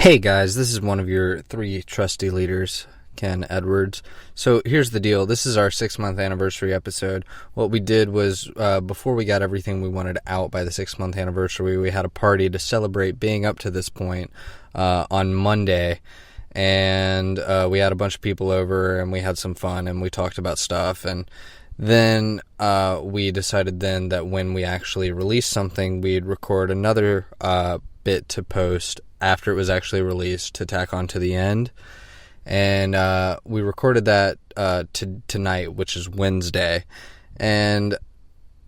Hey guys, this is one of your three trusty leaders, Kenn Edwards. So here's the deal. This is our 6-month anniversary episode. What we did was, before we got everything we wanted out by the 6-month anniversary, we had a party to celebrate being up to this point on Monday. And we had a bunch of people over and we had some fun and we talked about stuff. And then we decided then that when we actually released something, we'd record another bit to post after it was actually released to tack on to the end. And we recorded that tonight, which is Wednesday. And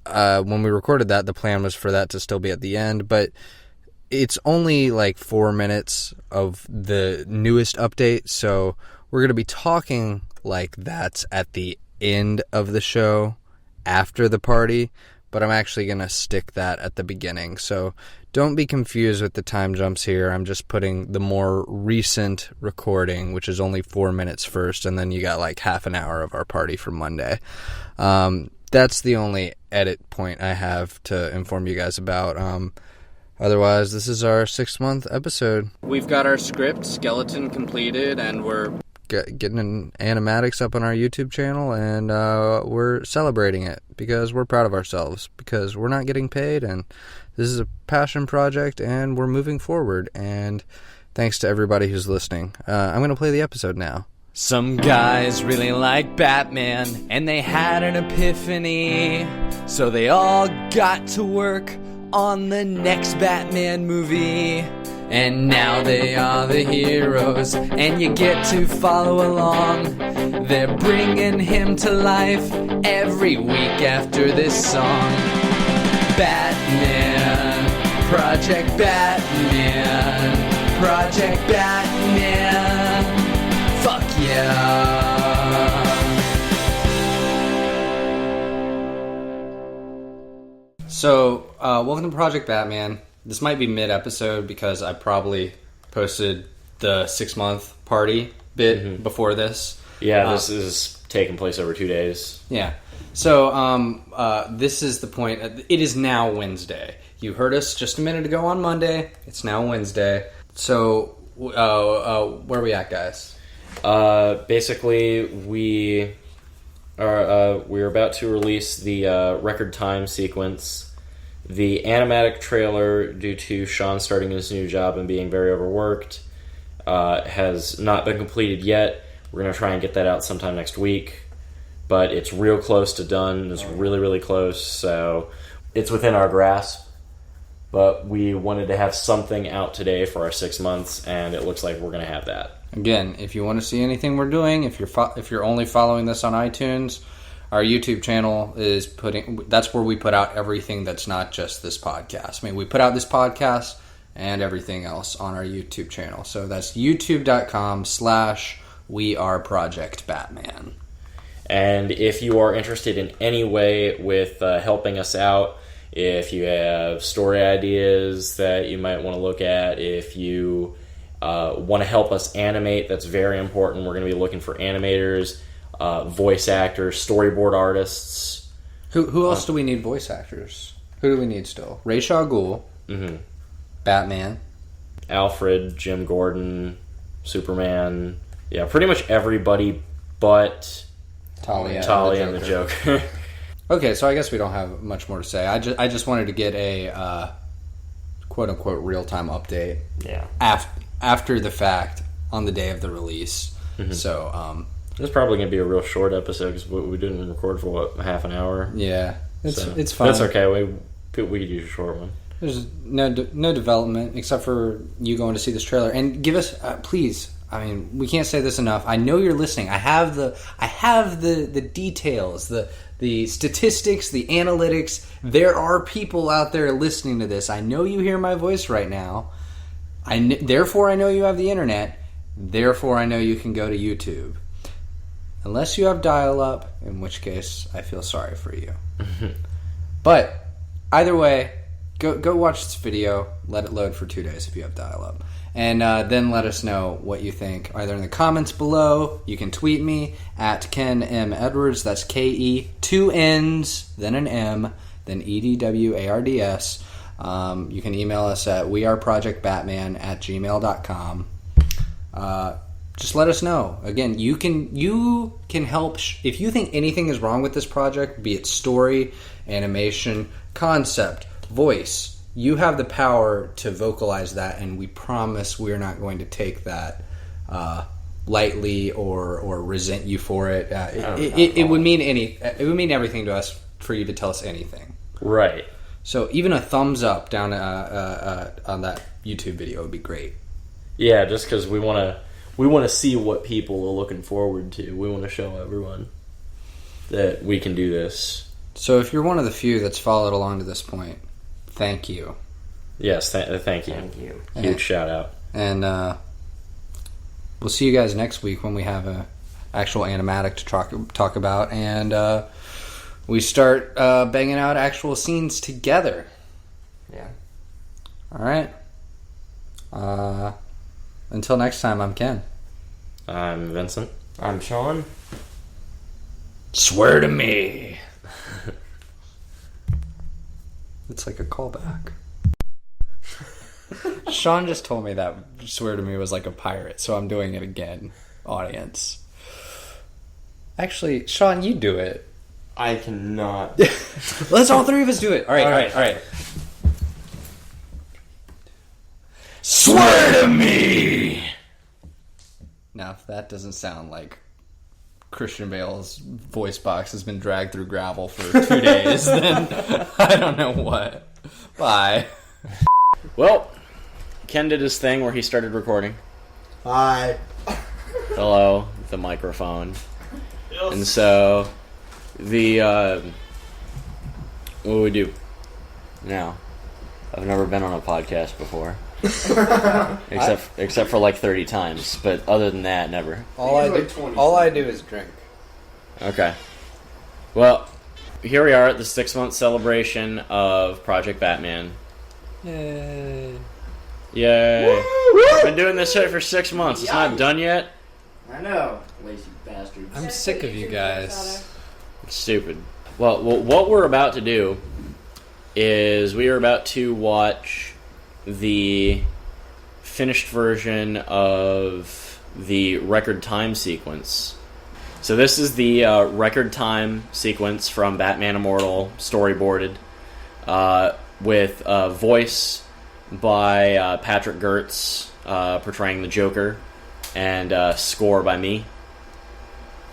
when we recorded that, the plan was for that to still be at the end, but it's only like 4 minutes of the newest update, so we're going to be talking like that's at the end of the show after the party, but I'm actually going to stick that at the beginning. So don't be confused with the time jumps here. I'm just putting the more recent recording, which is only 4 minutes first, and then you got like half an hour of our party from Monday. That's the only edit point I have to inform you guys about. Otherwise, this is our 6-month episode. We've got our script skeleton completed, and we're getting an animatics up on our YouTube channel, and we're celebrating it because we're proud of ourselves, because we're not getting paid, and this is a passion project, and we're moving forward, and thanks to everybody who's listening. I'm going to play the episode now. Some guys really like Batman, and they had an epiphany, so they all got to work on the next Batman movie. And now they are the heroes, and you get to follow along. They're bringing him to life every week after this song. Batman, Project Batman, Project Batman, fuck yeah. So, welcome to Project Batman. This might be mid-episode because I probably posted the 6-month party bit before this. Yeah, this is taking place over 2 days. Yeah. So, this is the point. It is now Wednesday. You heard us just a minute ago on Monday. It's now Wednesday. So, where are we at, guys? Basically, we're about to release the record time sequence. The animatic trailer, due to Sean starting his new job and being very overworked, has not been completed yet. We're going to try and get that out sometime next week. But it's real close to done. It's really, really close. So it's within our grasp. But we wanted to have something out today for our 6 months, and it looks like we're going to have that. Again, if you want to see anything we're doing, if you're only following this on iTunes, our YouTube channel is that's where we put out everything that's not just this podcast. I mean, we put out this podcast and everything else on our YouTube channel. So that's youtube.com/weareprojectbatman. And if you are interested in any way with helping us out, if you have story ideas that you might want to look at, if you want to help us animate, that's very important. We're going to be looking for animators, voice actors, storyboard artists. Who else do we need voice actors? Who do we need still? Ra's al Ghul. Mm-hmm. Batman. Alfred, Jim Gordon, Superman. Yeah, pretty much everybody but Talia and the Joker. Okay, so I guess we don't have much more to say. I just wanted to get a quote-unquote real-time update. Yeah. After the fact, on the day of the release. Mm-hmm. So, it's probably going to be a real short episode because we didn't record for, half an hour? Yeah, it's fine. That's okay. We could use a short one. There's no development except for you going to see this trailer. And give us, please, I mean, we can't say this enough. I know you're listening. I have the details, the statistics, the analytics. There are people out there listening to this. I know you hear my voice right now. Therefore, I know you have the internet. Therefore, I know you can go to YouTube. Unless you have dial-up, in which case I feel sorry for you. But either way, go watch this video. Let it load for 2 days if you have dial-up. And then let us know what you think, either in the comments below. You can tweet me at Kenn M. Edwards. That's K-E, 2 N's, then an M, then EDWARDS. You can email us at weareprojectbatman@gmail.com. Just let us know. Again, you can help if you think anything is wrong with this project, be it story, animation, concept, voice. You have the power to vocalize that, and we promise we're not going to take that lightly or resent you for it. It would mean everything to us for you to tell us anything. Right. So even a thumbs up down on that YouTube video would be great. Yeah, just because we want to see what people are looking forward to. We want to show everyone that we can do this. So if you're one of the few that's followed along to this point, thank you. Yes, thank you. Thank you. Huge shout out. And we'll see you guys next week when we have a actual animatic to talk about, and we start banging out actual scenes together. Yeah. All right. Until next time, I'm Ken. I'm Vincent. I'm Sean. Swear to me. It's like a callback. Sean just told me that swear to me was like a pirate, so I'm doing it again, audience. Actually, Sean, you do it. I cannot. Let's all three of us do it. All right. Swear to me! Now, if that doesn't sound like Christian Bale's voice box has been dragged through gravel for 2 days, then I don't know what. Bye. Well, Ken did his thing where he started recording. Hi. Hello, the microphone. And so, what do we do now? I've never been on a podcast before. except for like 30 times, but other than that, never. All I do is drink. Okay. Well, here we are at the 6-month celebration of Project Batman. Yay. Yay. I've been doing this shit for 6 months. It's not done yet. I know. Lazy bastards. I'm sick of you guys. It's stupid. Well, what we're about to do is we are about to watch the finished version of the record time sequence. So this is the record time sequence from Batman Immortal, storyboarded, with voice by Patrick Gertz portraying the Joker, and score by me.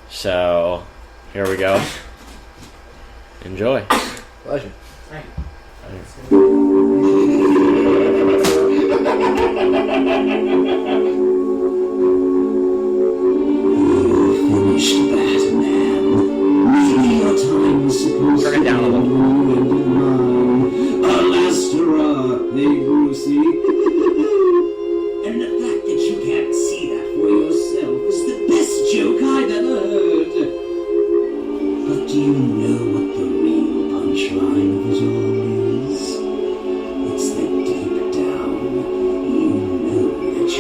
So here we go. Enjoy. Pleasure. Thank you. Finished Batman. Maybe your time was supposed Turn it down a little. Alastora, hey Brucey. And the fact that you can't see that for yourself is the best joke I've ever heard. But do you know what the real punchline of it all is? It's that deep down, you know that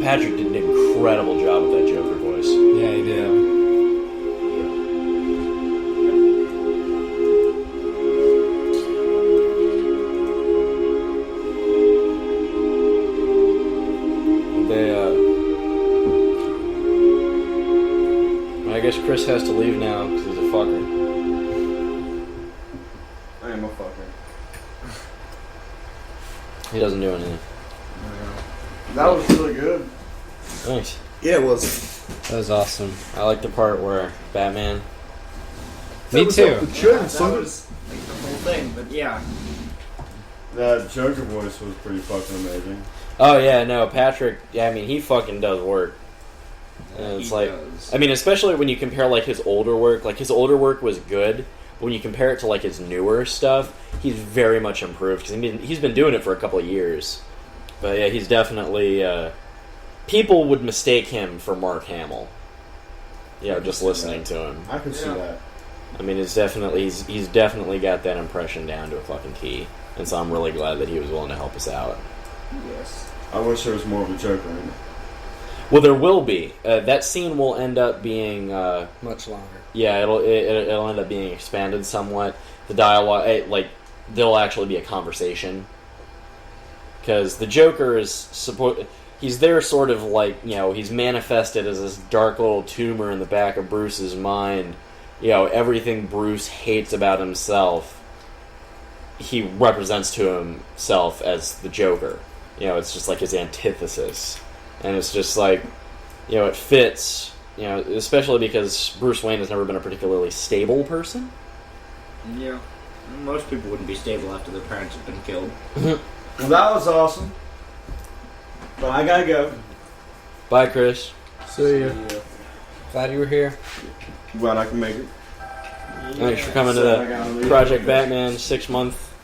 Patrick did an incredible job with that Joker voice. Yeah, he did. I guess Chris has to leave now because he's a fucker. I am a fucker. He doesn't do anything. That was really good. Thanks. Yeah, it was. That was awesome. I like the part where Batman... Me too. The chin, That son. was like the whole thing, but yeah. That Joker voice was pretty fucking amazing. Oh, yeah, no, Patrick, yeah, I mean, he fucking does work. And it's He like... does. I mean, especially when you compare, like, his older work. Like, his older work was good. But when you compare it to, like, his newer stuff, he's very much improved. Because he's been doing it for a couple of years. But, yeah, he's definitely... people would mistake him for Mark Hamill. You know, just listening to him. I can see that. I mean, he's definitely got that impression down to a fucking T. And so I'm really glad that he was willing to help us out. Yes. I wish there was more of a Joker in it. Well, there will be. That scene will end up being... Much longer. yeah, it'll end up being expanded somewhat. The dialogue... there'll actually be a conversation. Because the Joker is... he's there sort of like, he's manifested as this dark little tumor in the back of Bruce's mind. Everything Bruce hates about himself, he represents to himself as the Joker. It's just like his antithesis. And it's just like, it fits, especially because Bruce Wayne has never been a particularly stable person. Yeah. Most people wouldn't be stable after their parents have been killed. Well, that was awesome. But I gotta go. Bye, Chris. See ya. Glad you were here. Glad I can make it. Thanks for coming to So I gotta the leave. Project Batman 6-month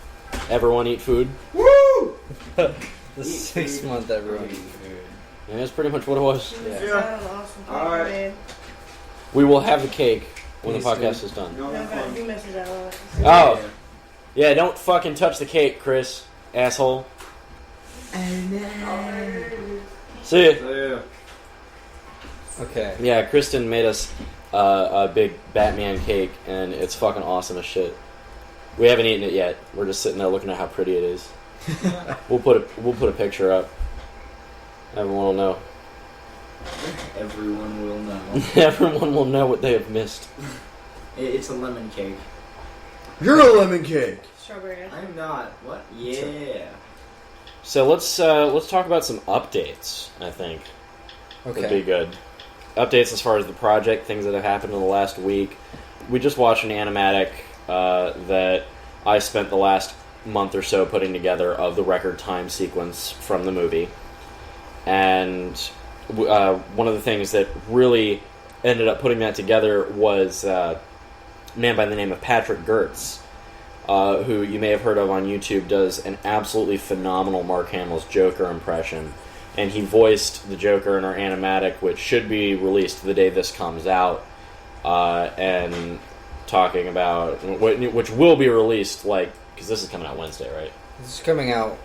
Everyone Eat Food. Woo! The 6 month everyone eating food. And that's pretty much what it was. Yeah. Awesome. Alright. Man. We will have the cake when Please the podcast is done. Go No, have but fun. you messed it up. Oh! Yeah, don't fucking touch the cake, Chris. Asshole. See ya. Yeah. Okay. Yeah, Kristen made us a big Batman cake, and it's fucking awesome as shit. We haven't eaten it yet. We're just sitting there looking at how pretty it is. We'll put a picture up. Everyone will know. Everyone will know. Everyone will know what they have missed. It's a lemon cake. You're a lemon cake. Strawberry. I'm not. What? Yeah. So let's talk about some updates. I think would be Okay. good. Updates as far as the project, things that have happened in the last week. We just watched an animatic that I spent the last month or so putting together of the record time sequence from the movie. And one of the things that really ended up putting that together was a man by the name of Patrick Gertz, who you may have heard of on YouTube, does an absolutely phenomenal Mark Hamill's Joker impression. And he voiced the Joker in our animatic, which should be released the day this comes out, and talking about, which will be released, because this is coming out Wednesday, right? This is coming out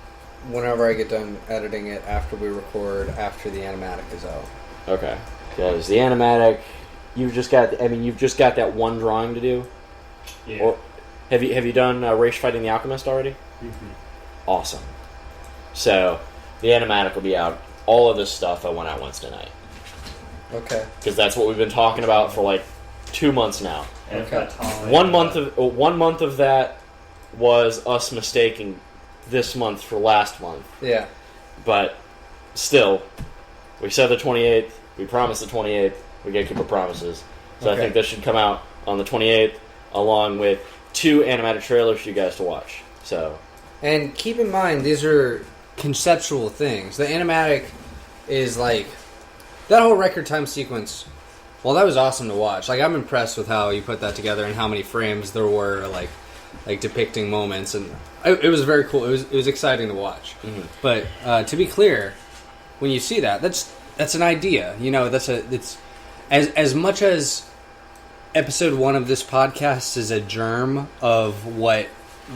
whenever I get done editing it after we record, after the animatic is out. Okay. Because the animatic, you've just got that one drawing to do? Yeah. Or have you done Race Fighting the Alchemist already? Awesome. So, the animatic will be out. All of this stuff I went out Wednesday night. Okay. Because that's what we've been talking about for 2 months now. Okay. 1 month of that was us mistaking this month for last month. Yeah. But still, we said the 28th. We promised the 28th. We gotta keep our promises. So I Okay. think this should come out on the 28th, along with 2 animated trailers for you guys to watch. So, And keep in mind, these are conceptual things. The animatic is that whole record time sequence. Well, that was awesome to watch. I'm impressed with how you put that together and how many frames there were, depicting moments, and it was very cool. It was exciting to watch. Mhm. But to be clear, when you see that, that's an idea. It's as much as episode 1 of this podcast is a germ of what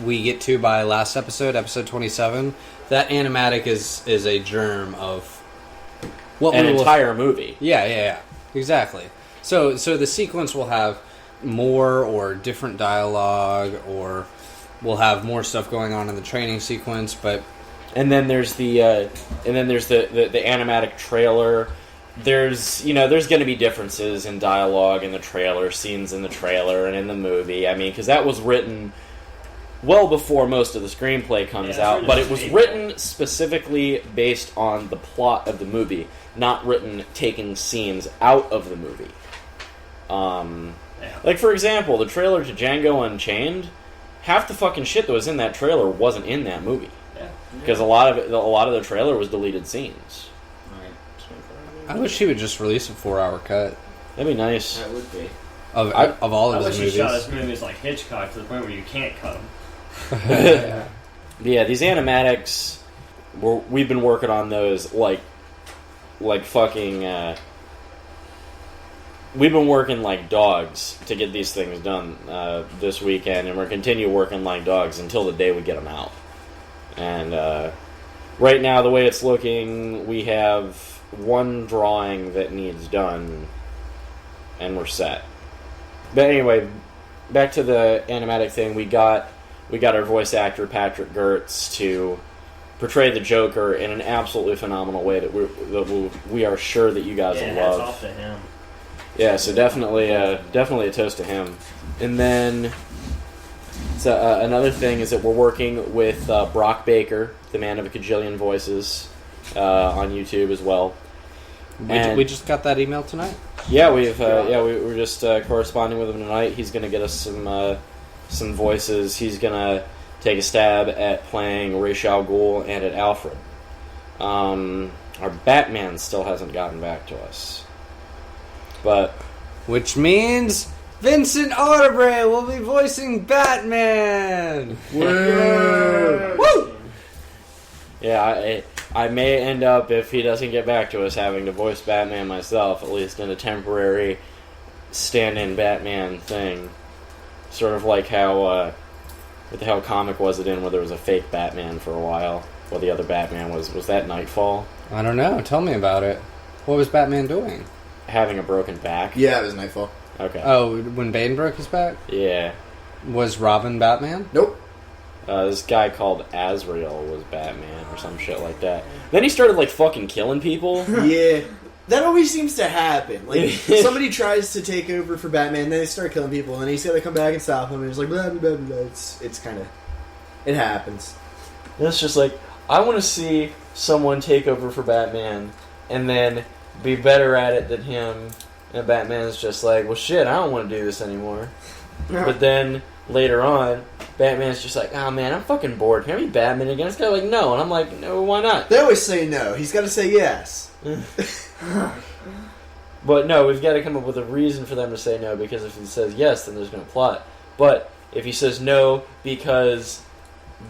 we get to by last episode 27. That animatic is a germ of an entire movie. Yeah. Exactly. So the sequence will have more or different dialogue, or we'll have more stuff going on in the training sequence, but and then there's the animatic trailer. There's going to be differences in dialogue in the trailer, scenes in the trailer and in the movie. I mean, because that was written well before most of the screenplay comes out, but it was written specifically based on the plot of the movie, not written taking scenes out of the movie. Like, for example, the trailer to Django Unchained, half the fucking shit that was in that trailer wasn't in that movie. Because a lot of the trailer was deleted scenes. I wish he would just release a 4-hour cut. That'd be nice. That would be. Of all of his movies. I wish he shot his movies like Hitchcock to the point where you can't cut them. Yeah, these animatics, we've been working on those like fucking. We've been working like dogs to get these things done this weekend, and we're continue working like dogs until the day we get them out. And right now, the way it's looking, we have one drawing that needs done, and we're set. But anyway, back to the animatic thing. We got our voice actor Patrick Gertz to portray the Joker in an absolutely phenomenal way that we are sure that you guys will love. Hats off to him. Yeah, so definitely a toast to him. And then another thing is that we're working with Brock Baker, the man of a cajillion voices, on YouTube as well. We just got that email tonight. Yeah, we were just corresponding with him tonight. He's going to get us some voices. He's going to take a stab at playing Ra's al Ghul and at Alfred. Our Batman still hasn't gotten back to us. But which means Vincent Ottobre will be voicing Batman. Woo! Yeah, I may end up, if he doesn't get back to us, having to voice Batman myself, at least in a temporary stand-in Batman thing. Sort of like how, what the hell comic was it in where there was a fake Batman for a while? While the other Batman was that Nightfall? I don't know. Tell me about it. What was Batman doing? Having a broken back. Yeah, it was Nightfall. Okay. Oh, when Bane broke his back? Yeah. Was Robin Batman? Nope. This guy called Azrael was Batman or some shit like that. Then he started, like, fucking killing people. Yeah. That always seems to happen. Like, somebody tries to take over for Batman, then they start killing people, and then he's got to come back and stop him, and it's like, blah, blah, blah, blah. It's kind of... It happens. It's just like, I want to see someone take over for Batman, and then be better at it than him, and Batman's just like, well, shit, I don't want to do this anymore. But then, later on, Batman's just like, oh, man, I'm fucking bored. Can I be Batman again? It's kind of like, no. And I'm like, no, why not? They always say no. He's got to say yes. But no, we've got to come up with a reason for them to say no, because if he says yes, then there's no plot. But if he says no because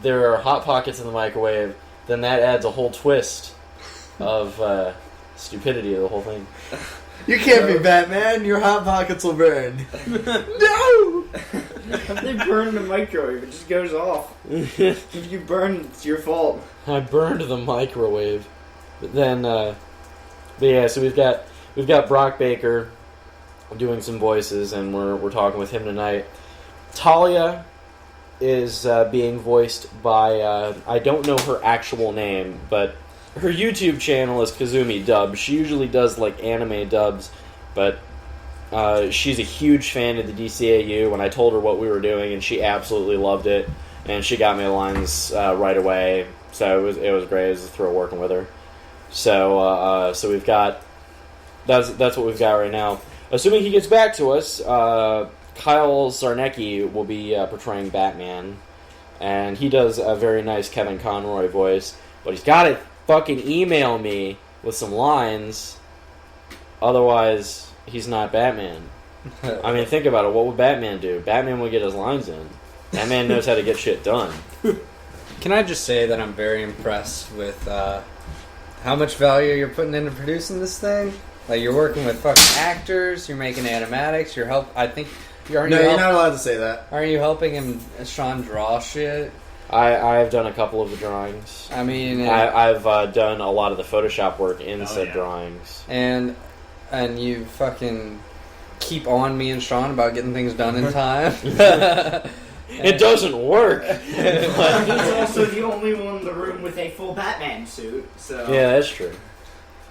there are Hot Pockets in the microwave, then that adds a whole twist of stupidity of the whole thing. You can't be Batman. Your Hot Pockets will burn. No! They burn in the microwave. It just goes off. If you burn, it's your fault. I burned the microwave. But then, but yeah, so we've got Brock Baker doing some voices, and we're talking with him tonight. Talia is being voiced by, I don't know her actual name, but her YouTube channel is Kazumi Dub. She usually does like anime dubs, but she's a huge fan of the DCAU, and I told her what we were doing, and she absolutely loved it, and she got me the lines right away. So it was great. It was a thrill working with her. So we've got that's what we've got right now. Assuming he gets back to us, Kyle Zarnecki will be portraying Batman, and he does a very nice Kevin Conroy voice, but he's got to fucking email me with some lines, otherwise he's not Batman. I mean, think about it. What would Batman do? Batman would get his lines in. Batman knows how to get shit done. Can I just say that I'm very impressed with how much value you're putting into producing this thing? Like, you're working with fucking actors, you're making animatics, No, you're not allowed to say that. Aren't you helping him, Sean, draw shit? I've done a couple of the drawings. I mean, I've done a lot of the Photoshop work in said drawings. and you fucking keep on me and Sean about getting things done in time. It doesn't work. He's also the only one in the room with a full Batman suit, so... Yeah, that's true.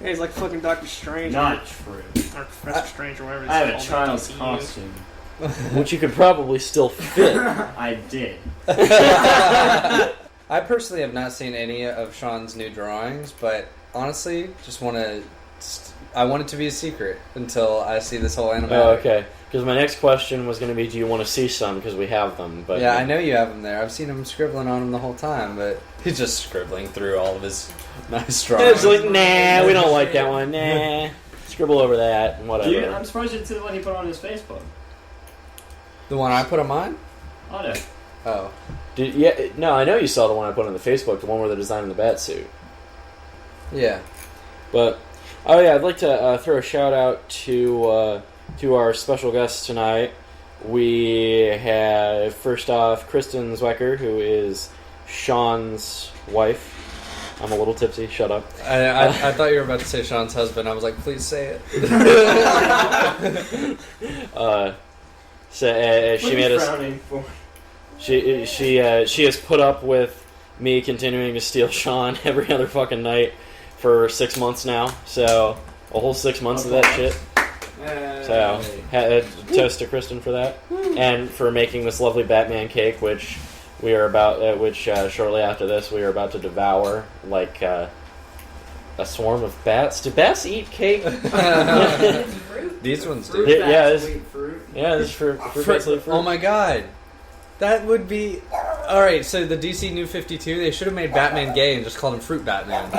Yeah, he's like fucking Dr. Strange. Not true. Or Professor Strange or whatever it's I have a called. child's DCU. costume. Which you could probably still fit. I did. I personally have not seen any of Sean's new drawings, but honestly, just want to... I want it to be a secret until I see this whole animatic. Oh, okay. Because my next question was going to be, do you want to see some? Because we have them. But yeah, I know you have him there. I've seen him scribbling on them the whole time, but he's just scribbling through all of his nice drawings. It's like, nah, we don't like that one. Nah. Scribble over that and whatever. I'm surprised you didn't see the one he put on his Facebook. The one I put on mine? Oh, no. Oh. No, I know you saw the one I put on the Facebook, the one where they're designing the Batsuit. Yeah. But, oh yeah, I'd like to throw a shout out to our special guests tonight. We have, first off, Kristen Zwecker, who is Sean's wife. I'm a little tipsy, shut up. I thought you were about to say Sean's husband. I was like, please say it. She made us... She has put up with me continuing to steal Sean every other fucking night for 6 months now. So, a whole 6 months of that shit. So, toast to Kristen for that. And for making this lovely Batman cake, which we are about, shortly after this, we are about to devour like a swarm of bats. Do bats eat cake? These ones do. Yeah, this is for bats eat fruit. Oh my god. That would be... Alright, so the DC New 52, they should have made Batman gay and just called him Fruit Batman.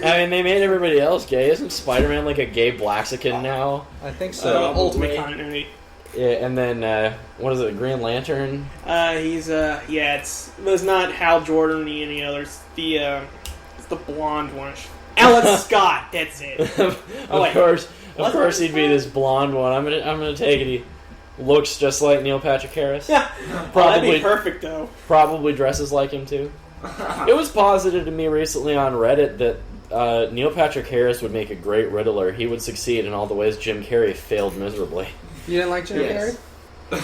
I mean, they made everybody else gay. Isn't Spider-Man like a gay Blaxican now? I think so. Ultimate continuity. Yeah, and then, what is it, Green Lantern? It's not Hal Jordan or any others. It's the blonde one. Alan Scott, that's it. Of course he'd be this blonde one. I'm gonna take it. He looks just like Neil Patrick Harris. Yeah, that'd be perfect though. Probably dresses like him too. It was posited to me recently on Reddit that Neil Patrick Harris would make a great Riddler. He would succeed in all the ways Jim Carrey failed miserably. You didn't like Jim Carrey?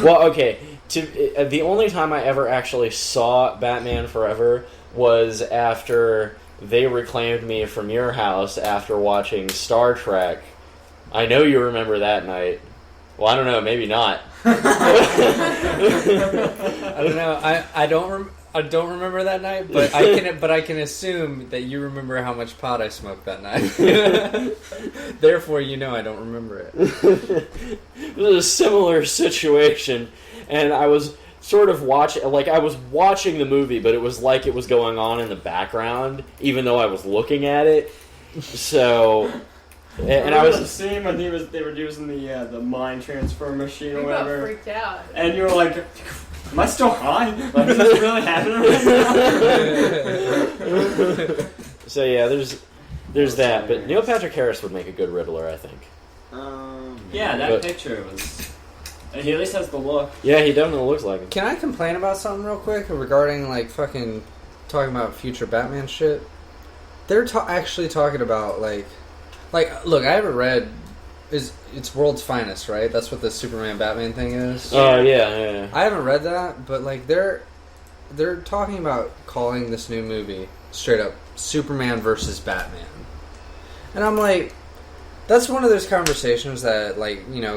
Well, okay. The only time I ever actually saw Batman Forever was after they reclaimed me from your house after watching Star Trek. I know you remember that night. Well, I don't know. Maybe not. I don't know. I don't remember that night, but I can assume that you remember how much pot I smoked that night. Therefore, you know I don't remember it. It was a similar situation, and I was sort of watching the movie, but it was like it was going on in the background, even though I was looking at it. So. And I was the scene when they were using the mind transfer machine or You whatever. got freaked out. And you were like, "Am I still high? Like, is this really happening right now?" So yeah, there's that. But Neil Patrick Harris would make a good Riddler, I think. Yeah, that picture was. He at least has the look. Yeah, he definitely looks like him. Can I complain about something real quick regarding fucking talking about future Batman shit? They're actually talking about look, I haven't read. It's World's Finest, right? That's what the Superman Batman thing is. Oh yeah. I haven't read that, but they're talking about calling this new movie straight up Superman versus Batman, and I'm like, that's one of those conversations that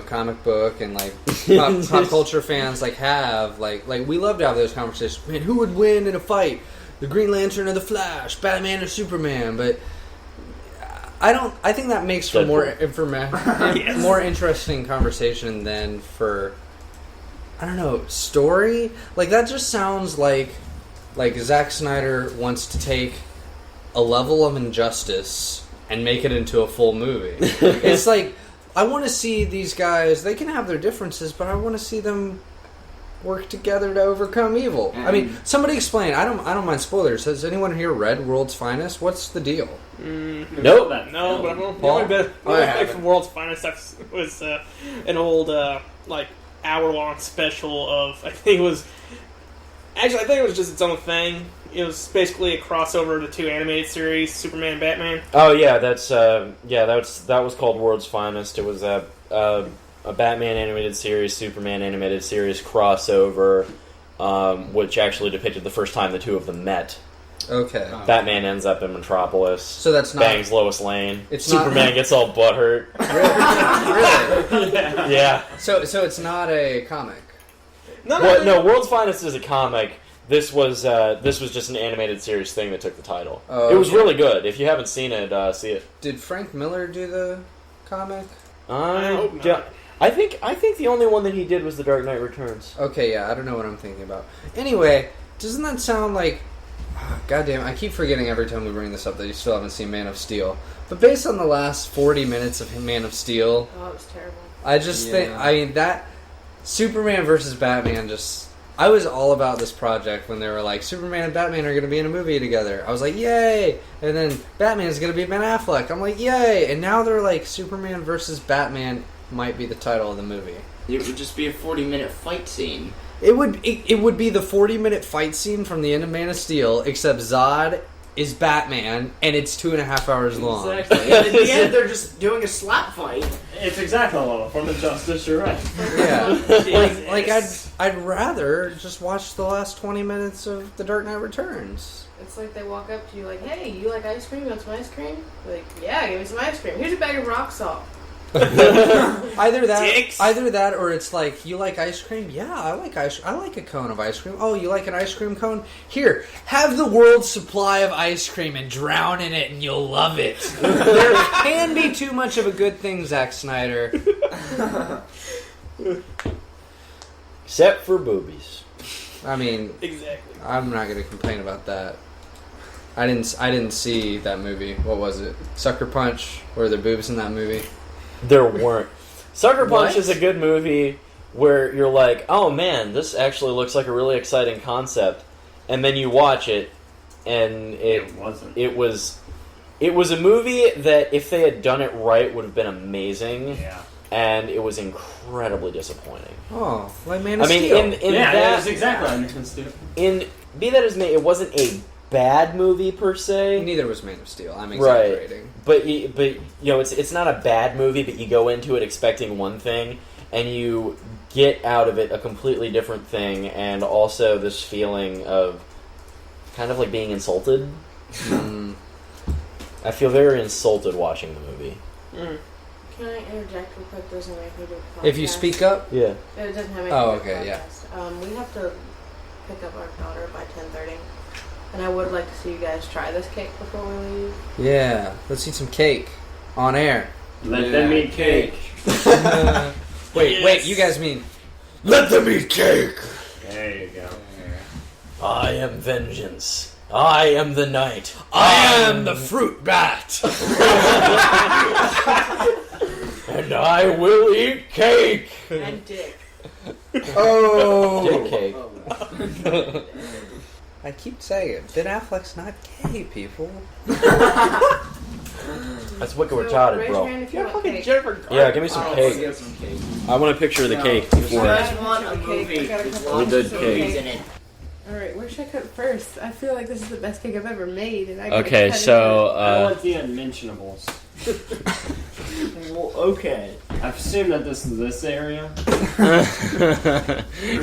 comic book and pop culture fans have we love to have those conversations. Man, who would win in a fight? The Green Lantern or the Flash? Batman or Superman? But I think that makes for more more interesting conversation than for story. That just sounds like Zack Snyder wants to take a level of injustice and make it into a full movie. It's I want to see these guys. They can have their differences, but I want to see them work together to overcome evil. I mean, somebody explain. I don't mind spoilers. Has anyone here read World's Finest? What's the deal? Nope. No, but I'm Paul? the only bit from World's Finest stuff was an old hour-long special of, I think it was just its own thing. It was basically a crossover of the two animated series, Superman and Batman. Oh yeah, that was called World's Finest. It was a Batman animated series, Superman animated series crossover, which actually depicted the first time the two of them met. Okay. Batman ends up in Metropolis. So that's not bangs Lois Lane. It's Superman not, gets all butthurt. Really? Yeah. So it's not a comic. No, World's Finest is a comic. This was just an animated series thing that took the title. Oh, it was okay. really good. If you haven't seen it, see it. Did Frank Miller do the comic? I hope not. I think the only one that he did was The Dark Knight Returns. Okay, yeah, I don't know what I'm thinking about. Anyway, doesn't that sound like... God damn, I keep forgetting every time we bring this up that you still haven't seen Man of Steel. But based on the last 40 minutes of Man of Steel... Oh, it was terrible. I just think... I mean, that... Superman versus Batman just... I was all about this project when they were like, Superman and Batman are going to be in a movie together. I was like, yay! And then Batman's going to be Ben Affleck. I'm like, yay! And now they're like, Superman versus Batman might be the title of the movie. It would just be a 40-minute fight scene. It would be the 40-minute fight scene from the end of Man of Steel, except Zod is Batman, and it's 2.5 hours long. Exactly. And at the end, they're just doing a slap fight. It's exactly from the Justice, you're right. Yeah. like I'd rather just watch the last 20 minutes of The Dark Knight Returns. It's like they walk up to you like, hey, you like ice cream? You want some ice cream? You're like, yeah, give me some ice cream. Here's a bag of rock salt. Either Dicks. that, or it's like, you like ice cream? Yeah, I like I like a cone of ice cream. Oh, you like an ice cream cone? Here, have the world's supply of ice cream and drown in it, and you'll love it. There can be too much of a good thing, Zack Snyder. Except for boobies. I mean, Exactly. I'm not going to complain about that. I didn't see that movie. What was it? Sucker Punch? Were there boobs in that movie? There weren't. Sucker Punch What? is a good movie where you're like, oh man, this actually looks like a really exciting concept, and then you watch it, and It wasn't. It was a movie that if they had done it right would have been amazing. Yeah. And it was incredibly disappointing. Oh, like Man of I mean, Steel. in Yeah, that, that's exactly what I was doing. in Be That As May, it wasn't a bad movie per se. Neither was Man of Steel. I'm Right. exaggerating. But you know, it's not a bad movie, but you go into it expecting one thing, and you get out of it a completely different thing, and also this feeling of kind of like being insulted. I feel very insulted watching the movie. Can I interject real quick? There's a way we do a podcast. If you speak up? Yeah. It doesn't have anything Oh, to do with okay, yeah. podcast. We have to pick up our daughter by 10:30. And I would like to see you guys try this cake before we leave. Yeah, let's eat some cake on air. Let them eat cake. Wait, you guys mean let them eat cake? There you go. I am vengeance. I am the night. I am the fruit bat. And I will eat cake. And dick. Oh, Dick cake. I keep saying it. Ben Affleck's not gay, people. That's wicked retarded, raise bro. your hand if you want cake. Yeah, give me some cake. Get some cake. I want a picture of the cake You before. guys want a Cake. movie I gotta with cut lots the of cake. movies in it? Alright, where should I cut first? I feel like this is the best cake I've ever made. And I Okay, cut it so I want the unmentionables. Well, okay. I assume that this is this area.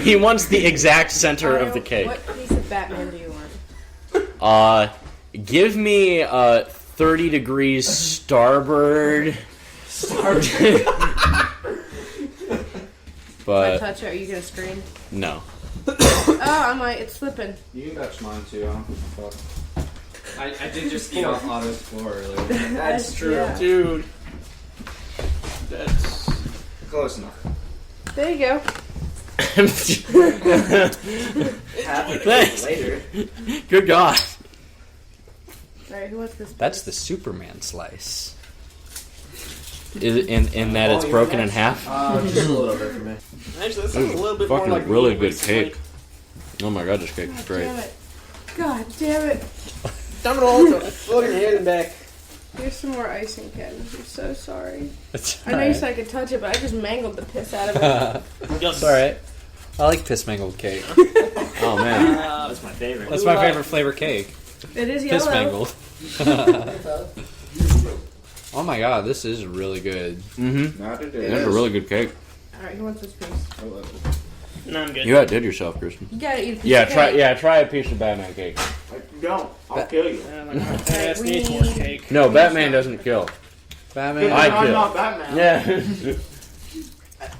He wants the exact center out. of the cake. What piece of Batman do you want? Give me 30 degrees starboard. If I But touch it, are you gonna scream? no. Oh, I might. It's slipping. You can touch mine too. I don't give a fuck. I did just eat off Otto's floor earlier. That's true. Yeah. Dude. That's... Close enough. There you go. Thanks. Later. Good God. Alright, who wants this? That's the Superman slice. Is it in that it's broken in half? Just a little bit for me. Actually, this is a little bit more Fucking like really me good recently. cake. Oh my god, this cake is great. Damn it. God damn it. Dump it all into a fucking head and back. Here's some more icing, Ken. I'm so sorry. It's I know you said I could touch it, but I just mangled the piss out of it. It's alright. I like piss mangled cake. Oh man, That's my favorite. That's my favorite flavor cake. It is Piss yellow. mangled. Oh my god, this is really good. mm-hmm. Not it That's is. a really good cake. Alright, who wants this piece? No, I'm good. You outdid yourself, Kristen. You gotta eat a piece Yeah, of try. cake. Yeah, try a piece of Batman cake. Don't. I'll kill you. Yeah, like, ass needs more cake. No, Batman doesn't kill. Batman. I I'm kill. not Batman. Yeah.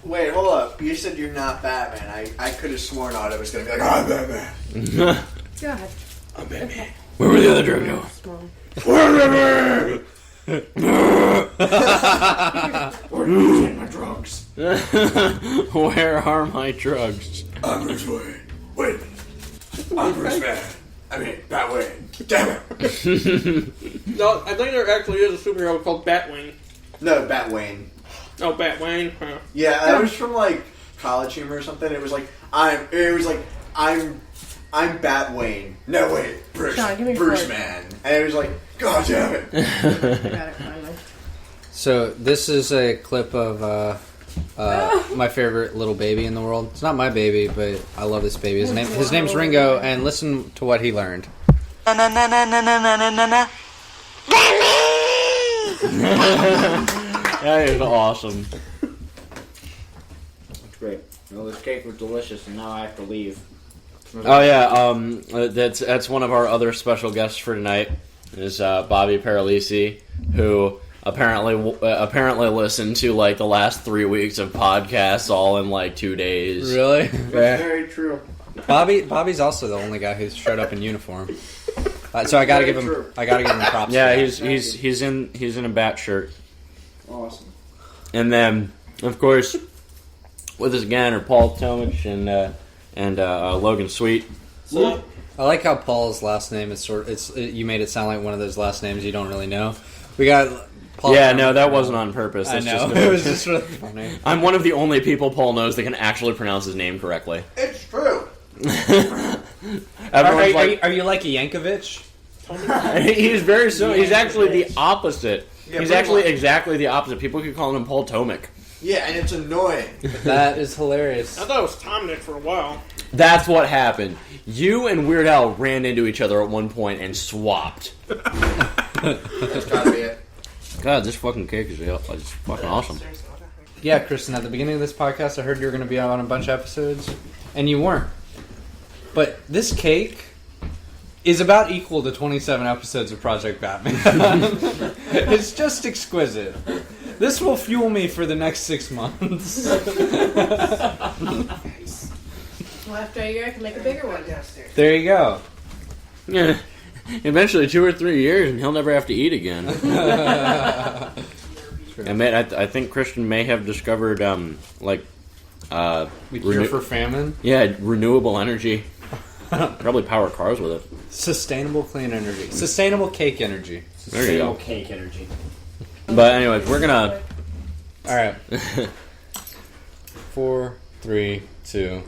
Wait, hold up. You said you're not Batman. I could have sworn Otto was going to be like, I'm Batman. God. I'm Batman. Where were the other drugs going? Small. Where are you getting my drugs? Where are my drugs? I'm Bruce Wayne. Wait a minute. I'm Bruce Wayne. I mean, Batwayne. Damn it. No, I think there actually is a superhero called Batwing. No, Batwayne. Oh, Batwayne. Huh. Yeah, that was from like College Humor or something. It was like I'm Batwayne. No wait, Bruce Sean, give me Bruce four. Man. And it was like, God damn it. I got it finally. So this is a clip of my favorite little baby in the world. It's not my baby, but I love this baby. His name's Ringo, and listen to what he learned. That is awesome. That's great. Well, this cake was delicious, and now I have to leave. Oh yeah, that's one of our other special guests for tonight is Bobby Paralisi, who apparently listened to like the last 3 weeks of podcasts all in like 2 days. Really? That's very true. Bobby's also the only guy who's showed up in uniform. So I gotta give him props. Yeah, for that. he's in a bat shirt. Awesome. And then, of course, with us again are Paul Tomich and Logan Sweet. I like how Paul's last name is you made it sound like one of those last names you don't really know. We got Paul. Yeah, no, that wasn't on purpose. I That's know. just It was just really funny. I'm one of the only people Paul knows that can actually pronounce his name correctly. It's true. Everyone's like, Are you like a Yankovic? he's very similar. He's actually the opposite. Yeah, He's pretty actually much. exactly the opposite. People keep calling him Paul Tomic. Yeah, and it's annoying. That is hilarious. I thought it was Tomnick for a while. That's what happened. You and Weird Al ran into each other at one point and swapped. That's gotta be it. God, this fucking cake is fucking awesome. Yeah, Kristen, at the beginning of this podcast, I heard you were going to be on a bunch of episodes, and you weren't. But this cake is about equal to 27 episodes of Project Batman. It's just exquisite. This will fuel me for the next 6 months. Well, after a year, I can make a bigger one. There you go. Yeah. Eventually, 2 or 3 years, and he'll never have to eat again. I think Christian may have discovered, The cure for famine? Yeah, renewable energy. Probably power cars with it. Sustainable clean energy. Sustainable cake energy. There you go. Cake energy. But anyways, we're gonna... Alright. 4, 3, 2...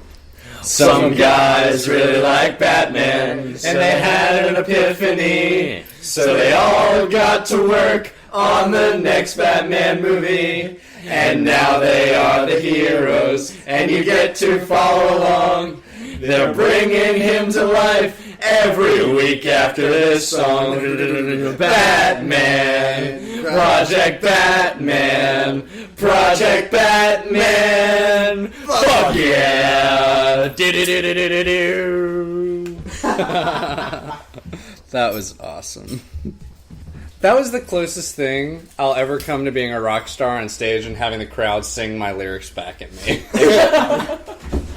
Some guys really like Batman, and they had an epiphany, so they all got to work on the next Batman movie. And now they are the heroes, and you get to follow along. They're bringing him to life every week after this song. Batman, Project Batman, Project Batman, fuck yeah! Do-do-do-do-do-do. That was awesome. That was the closest thing I'll ever come to being a rock star on stage and having the crowd sing my lyrics back at me.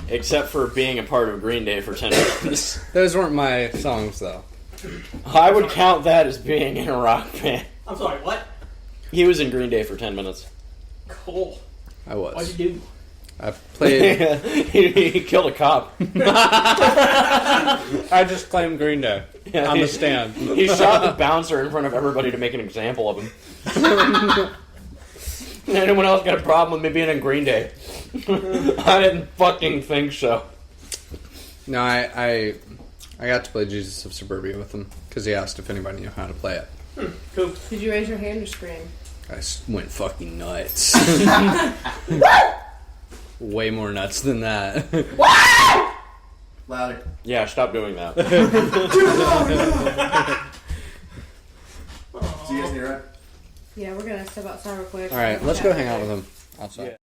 Except for being a part of Green Day for 10 minutes. Those weren't my songs, though. I would count that as being in a rock band. I'm sorry, what? He was in Green Day for 10 minutes. Cool. I was. What'd you do? I played... he killed a cop. I just claimed Green Day on the stand. He shot the bouncer in front of everybody to make an example of him. Anyone else got a problem with me being in Green Day? I didn't fucking think so. No, I got to play Jesus of Suburbia with him because he asked if anybody knew how to play it. Cool. Did you raise your hand or scream? I went fucking nuts. Way more nuts than that. Louder. Yeah, stop doing that. So you guys need to run? Yeah, we're gonna step outside real quick. All right, let's go hang out with him outside.